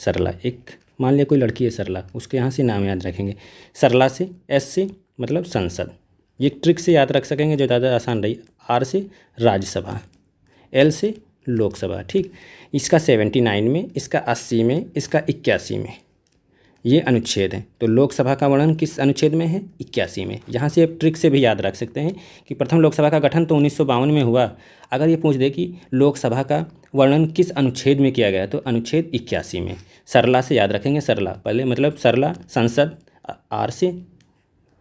सरला, एक मान लिया कोई लड़की है सरला, उसके यहाँ से नाम याद रखेंगे। सरला से, एस से मतलब संसद, ये ट्रिक से याद रख सकेंगे जो ज़्यादा आसान रही। आर से राज्यसभा, एल से लोकसभा। ठीक, इसका 79 में, इसका 80 में, इसका 81 में ये अनुच्छेद है। तो लोकसभा का वर्णन किस अनुच्छेद में है? 81 में। यहाँ से आप ट्रिक से भी याद रख सकते हैं कि प्रथम लोकसभा का गठन तो 1952 में हुआ। अगर ये पूछ दे कि लोकसभा का वर्णन किस अनुच्छेद में किया गया, तो अनुच्छेद 81 में। सरला से याद रखेंगे, सरला पहले मतलब सरला संसद, आर से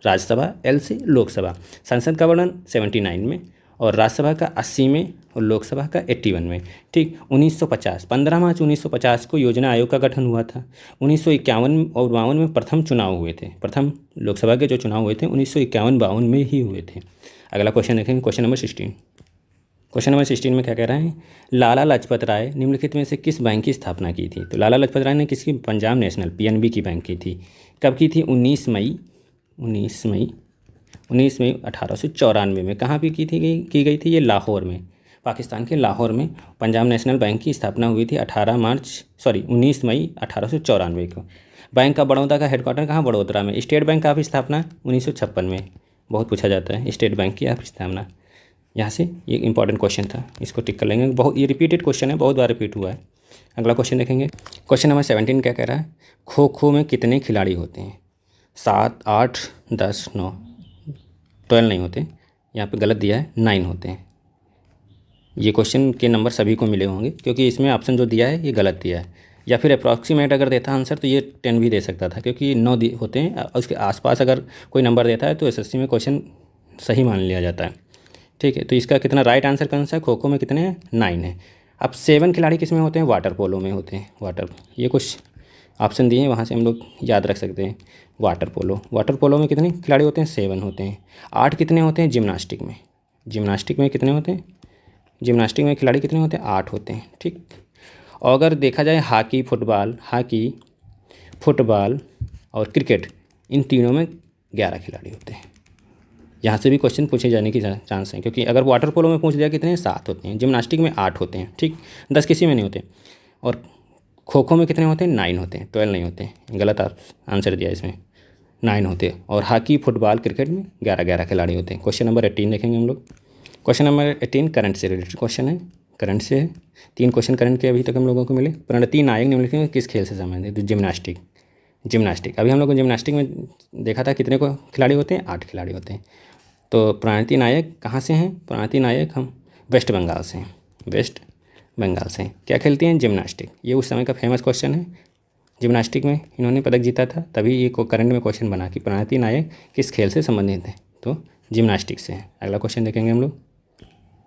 राज्यसभा, एल से लोकसभा। संसद का वर्णन 79 में और राज्यसभा का 80 में और लोकसभा का 81 में। ठीक, 1950 15 मार्च 1950 को योजना आयोग का गठन हुआ था। 1951 और 52 में प्रथम चुनाव हुए थे। प्रथम लोकसभा के जो चुनाव हुए थे 1951-52 में ही हुए थे। अगला क्वेश्चन देखेंगे, क्वेश्चन नंबर 16। क्वेश्चन नंबर 16 में क्या कह रहा है? लाला लाजपत राय निम्नलिखित में से किस बैंक की स्थापना की थी? तो लाला लाजपत राय ने किसकी? पंजाब नेशनल, पीएनबी की बैंक की थी। कब की थी? 19 मई 1894 में। कहाँ पे की गई थी? ये लाहौर में, पाकिस्तान के लाहौर में पंजाब नेशनल बैंक की स्थापना हुई थी 19 मई 1894 को। बैंक का बड़ौदा का हेडक्वार्टर कहाँ? बड़ोदरा में। स्टेट बैंक का स्थापना 1956 में, बहुत पूछा जाता है स्टेट बैंक की स्थापना। यहाँ से ये इंपॉर्टेंट क्वेश्चन था, इसको टिक कर लेंगे। बहुत ये रिपीटेड क्वेश्चन है, बहुत बार रिपीट हुआ है। अगला क्वेश्चन देखेंगे, क्वेश्चन नंबर 17 क्या कह रहा है? खो खो में कितने खिलाड़ी होते हैं? 7, 8, 10, 9, 12 नहीं होते, यहाँ पे गलत दिया है, 9 होते हैं। ये क्वेश्चन के नंबर सभी को मिले होंगे क्योंकि इसमें ऑप्शन जो दिया है ये गलत दिया है, या फिर अप्रॉक्सीमेट अगर देता आंसर तो ये 10 भी दे सकता था, क्योंकि 9 होते हैं। उसके आसपास अगर कोई नंबर देता है तो एसएससी में क्वेश्चन सही मान लिया जाता है। ठीक है, तो इसका कितना राइट आंसर कौन सा है? खो खो में कितने हैं? 9 है। अब 7 खिलाड़ी किस में होते हैं? वाटर पोलो में होते हैं। वाटर, ये कुछ ऑप्शन दिए हैं, वहाँ से हम लोग याद रख सकते हैं। वाटर पोलो में कितने खिलाड़ी होते हैं? 7 होते हैं। 8 कितने होते हैं? जिम्नास्टिक में कितने होते हैं? जिम्नास्टिक में खिलाड़ी कितने होते हैं? 8 होते हैं। ठीक, और अगर देखा जाए हॉकी, फुटबॉल और क्रिकेट, इन तीनों में 11 खिलाड़ी होते हैं। यहाँ से भी क्वेश्चन पूछे जाने की चांस है, क्योंकि अगर वाटर पोलो में पूछ दिया कितने? 7 होते हैं। जिम्नास्टिक में 8 होते हैं। ठीक, 10 किसी में नहीं होते। और खो खो में कितने होते हैं? 9 होते हैं, 12 नहीं होते। गलत आंसर दिया इसमें, 9 होते हैं। और हॉकी, फुटबॉल, क्रिकेट में 11 खिलाड़ी होते हैं। क्वेश्चन नंबर 18 देखेंगे हम लोग। क्वेश्चन नंबर 18 करंट से रिलेटेड क्वेश्चन है, करंट से है। 3 क्वेश्चन करंट के अभी तक हम लोगों को मिले। प्रणति नायक निम्नलिखित में किस खेल से संबंधित? तो जिम्नास्टिक। अभी हम लोग जिम्नास्टिक में देखा था कितने को खिलाड़ी होते हैं? 8 खिलाड़ी होते हैं। तो प्रणति नायक कहाँ से हैं? प्रणति नायक हम वेस्ट बंगाल से हैं, क्या खेलती हैं? जिम्नास्टिक। ये उस समय का फेमस क्वेश्चन है, जिम्नास्टिक में इन्होंने पदक जीता था, तभी ये करंट में क्वेश्चन बना कि प्रणति नायक किस खेल से संबंधित है? तो जिम्नास्टिक से है। अगला क्वेश्चन देखेंगे हम लोग।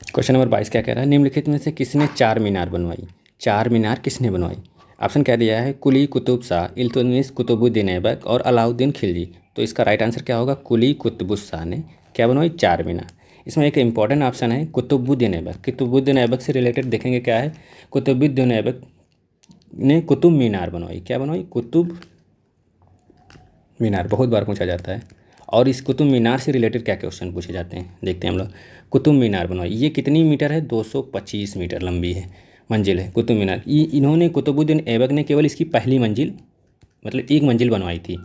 क्वेश्चन नंबर 22 क्या कह रहा है? निम्नलिखित में से किसने 4 मीनार बनवाई? 4 मीनार किसने बनवाई? ऑप्शन क्या दिया है? कुली कुतुब शाह, इल्तुतमिश, कुतुबुद्दीन ऐबक और अलाउद्दीन खिलजी। तो इसका राइट आंसर क्या होगा? कुली कुतुब शाह ने क्या बनवाई? 4 मीनार। इसमें एक इंपॉर्टेंट ऑप्शन है कुतुबुद्दीन ऐबक। कुतुबुद्दीन ऐबक से रिलेटेड देखेंगे क्या है? कुतुबुद्दीन ऐबक ने कुतुब मीनार बनवाई। क्या बनवाई? कुतुब मीनार, बहुत बार पूछा जाता है। और इस कुतुब मीनार से रिलेटेड क्या क्वेश्चन पूछे जाते हैं देखते हैं हम लोग। कुतुब मीनार बनवाई, ये कितनी मीटर है? 225 मीटर लंबी है, मंजिल है कुतुब मीनार। ये इन्होंने कुतुबुद्दीन ऐबक ने केवल इसकी पहली मंजिल, मतलब एक मंजिल बनवाई थी,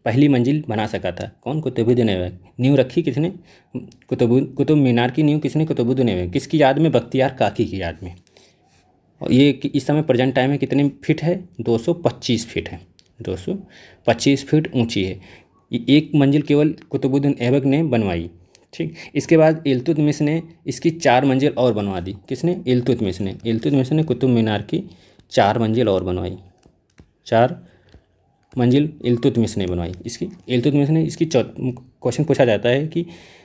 पहली मंजिल बना सका था। कौन? कुतुबुद्दीन ऐबक। नींव रखी किसने? कुतुब मीनार की नींव किसने? कुतुबुद्दीन ऐबक। किसकी याद में? बख्तियार काकी की याद में। और ये इस समय प्रेजेंट टाइम में कितने फीट है? 225 फीट है, 225 फीट ऊंची है। ये एक मंजिल केवल कुतुबुद्दीन ऐबक ने बनवाई। ठीक, इसके बाद इल्तुतमिश ने इसकी 4 मंजिल और बनवा दी। किसने? इल्तुतमिश ने कुतुब मीनार की 4 मंजिल और बनवाई। 4 मंजिल इल्तुतमिश ने बनवाई। इसकी इल्तुतमिश ने इसकी क्वेश्चन पूछा जाता है कि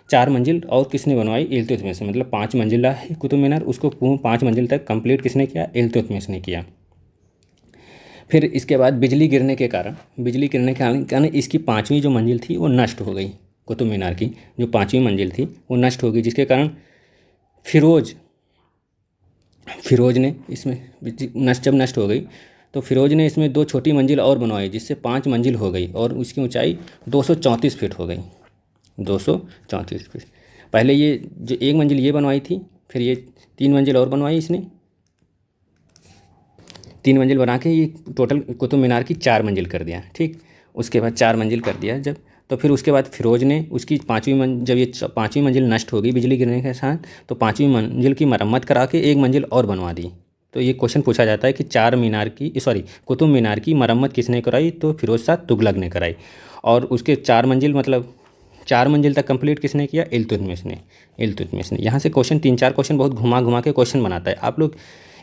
4 मंजिल और किसने बनवाई? इल्तुतमिश ने। मतलब 5 मंजिला है कुतुब मीनार, उसको 5 मंजिल तक कंप्लीट किसने किया? इल्तुतमिश ने किया। फिर इसके बाद बिजली गिरने के कारण इसकी 5वीं जो मंजिल थी वो नष्ट हो गई। कुतुब मीनार की जो 5वीं मंजिल थी वो नष्ट हो गई, जिसके कारण फिरोज ने इसमें जब नष्ट हो गई तो फिरोज ने इसमें 2 छोटी मंजिल और बनवाई, जिससे 5 मंजिल हो गई और उसकी ऊंचाई 234 फीट हो गई। 234 फीट। पहले ये जो 1 मंजिल ये बनवाई थी, फिर ये 3 मंजिल और बनवाई इसने। 3 मंजिल बना के ये टोटल कुतुब मीनार की 4 मंजिल कर दिया। ठीक, उसके बाद 4 मंजिल कर दिया जब, तो फिर उसके बाद फिरोज ने उसकी जब ये 5वीं मंजिल नष्ट होगी बिजली गिरने के साथ, तो 5वीं मंजिल की मरम्मत करा के 1 मंजिल और बनवा दी। तो ये क्वेश्चन पूछा जाता है कि कुतुब मीनार की मरम्मत किसने कराई? तो फिरोज शाह तुगलक ने कराई। और उसके 4 मंजिल मतलब 4 मंजिल तक कंप्लीट किसने किया? इल्तुतमिश ने। यहाँ से क्वेश्चन 3-4 क्वेश्चन बहुत घुमा घुमा के क्वेश्चन बनाता है। आप लोग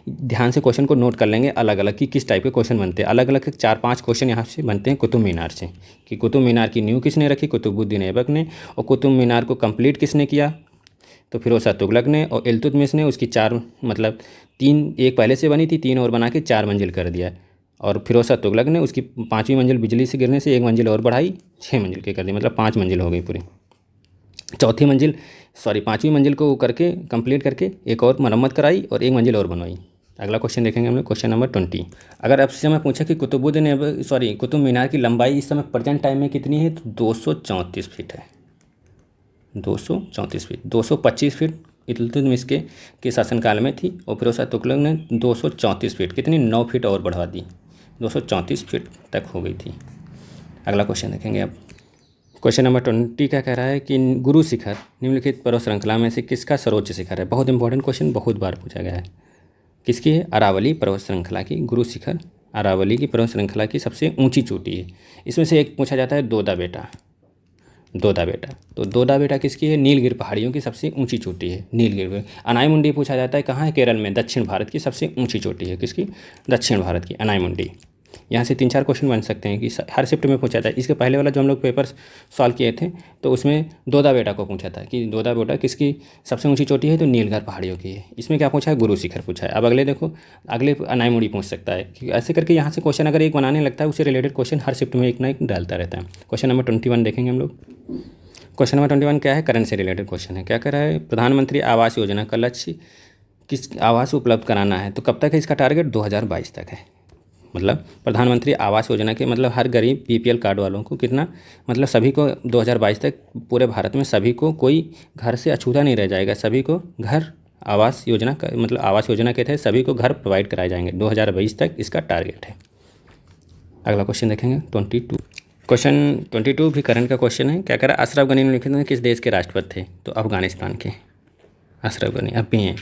ध्यान से क्वेश्चन को नोट कर लेंगे अलग अलग कि किस टाइप के क्वेश्चन बनते हैं। अलग अलग 4-5 क्वेश्चन यहाँ से बनते हैं कुतुब मीनार से, कि कुतुब मीनार की नींव किसने रखी? कुतुबुद्दीन ऐबक ने। और कुतुब मीनार को कंप्लीट किसने किया? तो फिरोज शाह तुगलक ने। और इल्तुतमिश ने उसकी 4 मतलब 3, एक पहले से बनी थी, 3 और बना के 4 मंजिल कर दिया। और फिरोज शाह तुगलक ने उसकी 5वीं मंजिल बिजली से गिरने से 1 मंजिल और बढ़ाई, 6 मंजिल के कर दी, मतलब 5 मंजिल हो गई पूरी। 5वीं मंजिल को करके कंप्लीट करके एक और मरम्मत कराई और 1 मंजिल और बनवाई। अगला क्वेश्चन देखेंगे हम लोग, क्वेश्चन नंबर 20। अगर आपसे मैं पूछा कि कुतुब मीनार की लंबाई इस समय प्रेजेंट टाइम में कितनी है, तो 234 फीट है। 234 फीट। 225 फीट इल्तुतमिश के शासनकाल में थी और फिरोज शाह तुगलक ने 234 फीट, कितनी 9 फीट और बढ़ा दी, 234 फीट तक हो गई थी। अगला क्वेश्चन देखेंगे अब, क्वेश्चन नंबर 20 क्या कह रहा है कि गुरु शिखर निम्नलिखित पर्वत श्रृंखला में से किसका सर्वोच्च शिखर है? बहुत इंपॉर्टेंट क्वेश्चन, बहुत बार पूछा गया है। किसकी है? अरावली पर्वत श्रृंखला की। गुरु शिखर अरावली की पर्वत श्रृंखला की सबसे ऊंची चोटी है। इसमें से एक पूछा जाता है दोदा बेटा। तो दोदा बेटा किसकी है? नीलगिरी पहाड़ियों की सबसे ऊंची चोटी है नीलगिरी। अनायमुंडी पूछा जाता है कहाँ है? केरल में, दक्षिण भारत की सबसे ऊंची चोटी है। किसकी? दक्षिण भारत की अनायमुंडी। यहाँ से 3-4 क्वेश्चन बन सकते हैं कि हर शिफ्ट में पूछा था। इसके पहले वाला जो हम लोग पेपर सॉल्व किए थे तो उसमें दोदा बेटा को पूछा था कि दोदा बेटा किसकी सबसे ऊंची चोटी है, तो नीलगिरी पहाड़ियों की है। इसमें क्या पूछा है? गुरु शिखर पूछा है। अब अगले देखो, अगले अनायमुड़ी पूछ सकता है कि ऐसे करके यहाँ से क्वेश्चन अगर एक बनाने लगता है उससे रिलेटेड क्वेश्चन हर शिफ्ट में एक ना एक डालता रहता है। क्वेश्चन नंबर 21 देखेंगे हम लोग। क्वेश्चन नंबर 21 क्या है? करंट से रिलेटेड क्वेश्चन है। क्या कर रहा है? प्रधानमंत्री आवास योजना का लक्ष्य किस आवास उपलब्ध कराना है, तो कब तक है इसका टारगेट? 2022 तक है। मतलब प्रधानमंत्री आवास योजना के मतलब हर गरीब बीपीएल कार्ड वालों को कितना, मतलब सभी को 2022 तक पूरे भारत में सभी को कोई घर से अछूता नहीं रह जाएगा। सभी को घर आवास योजना का मतलब आवास योजना के तहत सभी को घर प्रोवाइड कराए जाएंगे। 2022 तक इसका टारगेट है। अगला क्वेश्चन देखेंगे 22। क्वेश्चन 22 भी करंट का क्वेश्चन है। क्या कह रहा है? अशरफ गनी निम्नलिखित में किस देश के राष्ट्रपति थे? तो अफगानिस्तान के अशरफ गनी अब भी हैं।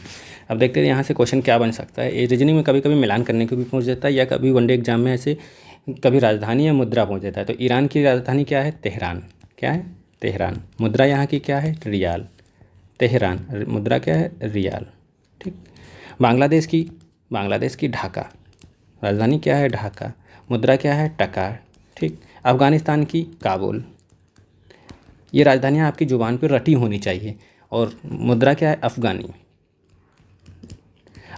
अब देखते हैं यहाँ से क्वेश्चन क्या बन सकता है। ये रीजनिंग में कभी कभी मिलान करने को भी पूछ देता है, या कभी वनडे एग्जाम में ऐसे कभी राजधानी या मुद्रा पूछ देता है। तो ईरान की राजधानी क्या है? तेहरान। क्या है? तेहरान। मुद्रा यहाँ की क्या है? रियाल। तेहरान। मुद्रा क्या है? रियाल। ठीक। बांग्लादेश की ढाका। राजधानी क्या है? ढाका। मुद्रा क्या है? टका। ठीक। अफगानिस्तान की काबुल। ये राजधानियाँ आपकी ज़ुबान पर रटी होनी चाहिए। और मुद्रा क्या है? अफ़गानी।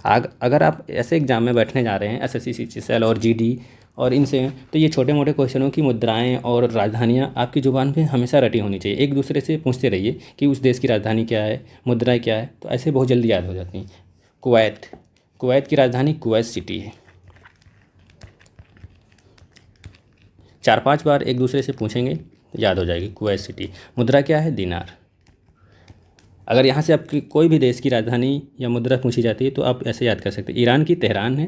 अगर आप ऐसे एग्जाम में बैठने जा रहे हैं एसएससी सीजीएल और जीडी और इनसे, तो ये छोटे मोटे क्वेश्चनों की मुद्राएं और राजधानियाँ आपकी ज़ुबान पे हमेशा रटी होनी चाहिए। एक दूसरे से पूछते रहिए कि उस देश की राजधानी क्या है, मुद्राएं क्या है, तो ऐसे बहुत जल्दी याद हो जाती हैं। कुवैत की राजधानी कुवैत सिटी है। 4-5 बार एक दूसरे से पूछेंगे तो याद हो जाएगी कुवैत सिटी। मुद्रा क्या है? दिनार। अगर यहाँ से आपकी कोई भी देश की राजधानी या मुद्रा पूछी जाती है तो आप ऐसे याद कर सकते हैं। ईरान की तेहरान है,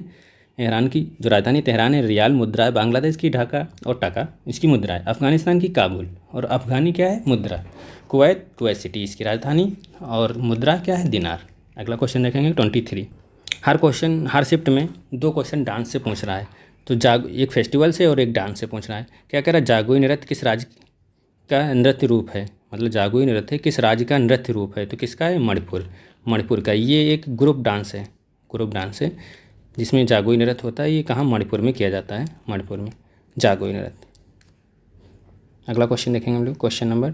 ईरान की जो राजधानी तेहरान है, रियाल मुद्रा है। बांग्लादेश की ढाका और टका इसकी मुद्रा है। अफगानिस्तान की काबुल और अफगानी क्या है? मुद्रा। कुवैत सिटी इसकी राजधानी और मुद्रा क्या है? दिनार। अगला क्वेश्चन देखेंगे 23। हर शिफ्ट में 2 क्वेश्चन डांस से पूछ रहा है। तो एक फेस्टिवल से और एक डांस से पूछ रहा है। क्या कह रहा है? जागोई नृत्य किस राज्य का नृत्य रूप है, मतलब जागोई नृत्य किस राज्य का नृत्य रूप है? तो किसका है? मणिपुर। मणिपुर का ये एक ग्रुप डांस है, ग्रुप डांस है जिसमें जागोई नृत्य होता है। ये कहाँ? मणिपुर में किया जाता है, मणिपुर में जागोई नृत्य। अगला क्वेश्चन देखेंगे हम लोग, क्वेश्चन नंबर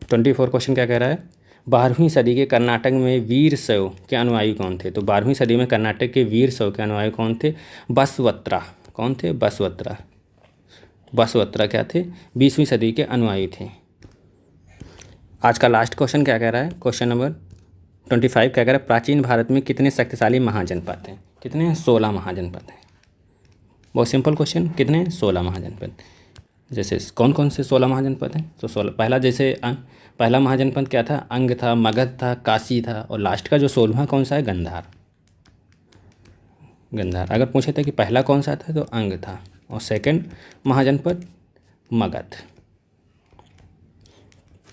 24 क्वेश्चन क्या कह रहा है? 12वीं सदी के कर्नाटक में वीर शैव के अनुयायी कौन थे? तो 12वीं सदी में कर्नाटक के वीर शैव के अनुयायी कौन थे? बसवत्रा। कौन थे? बसवत्रा। बसवत्रा क्या थे? 20वीं सदी के अनुयायी थे। आज का लास्ट क्वेश्चन क्या कह रहा है? क्वेश्चन नंबर 25 क्या कह रहा है? प्राचीन भारत में कितने शक्तिशाली महाजनपद हैं? कितने हैं? 16 महाजनपद हैं। बहुत सिंपल क्वेश्चन, कितने हैं? 16 महाजनपद। जैसे कौन कौन से 16 महाजनपद हैं? तो 16, पहला जैसे पहला महाजनपद क्या था? अंग था, मगध था, काशी था, और लास्ट का जो 16वां कौन सा है? गंधार। गंधार। अगर पूछे थे कि पहला कौन सा था, तो अंग था, और सेकंड महाजनपद मगध,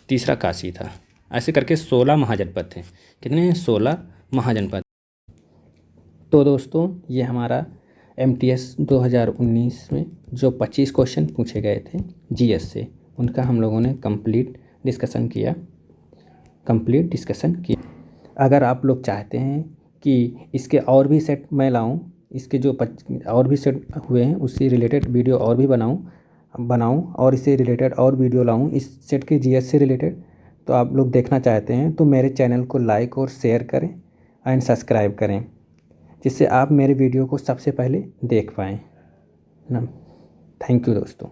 तीसरा काशी था। ऐसे करके 16 महाजनपद थे। कितने हैं? 16 महाजनपद। तो दोस्तों ये हमारा MTS 2019 में जो 25 क्वेश्चन पूछे गए थे GS से, उनका हम लोगों ने कंप्लीट डिस्कशन किया। अगर आप लोग चाहते हैं कि इसके और भी सेट मैं लाऊं, इसके जो और भी सेट हुए हैं उससे रिलेटेड वीडियो और भी बनाऊं और इससे रिलेटेड और वीडियो लाऊं इस सेट के GS से रिलेटेड, तो आप लोग देखना चाहते हैं तो मेरे चैनल को लाइक और शेयर करें एंड सब्सक्राइब करें, जिससे आप मेरे वीडियो को सबसे पहले देख पाएँ ना। थैंक यू दोस्तों।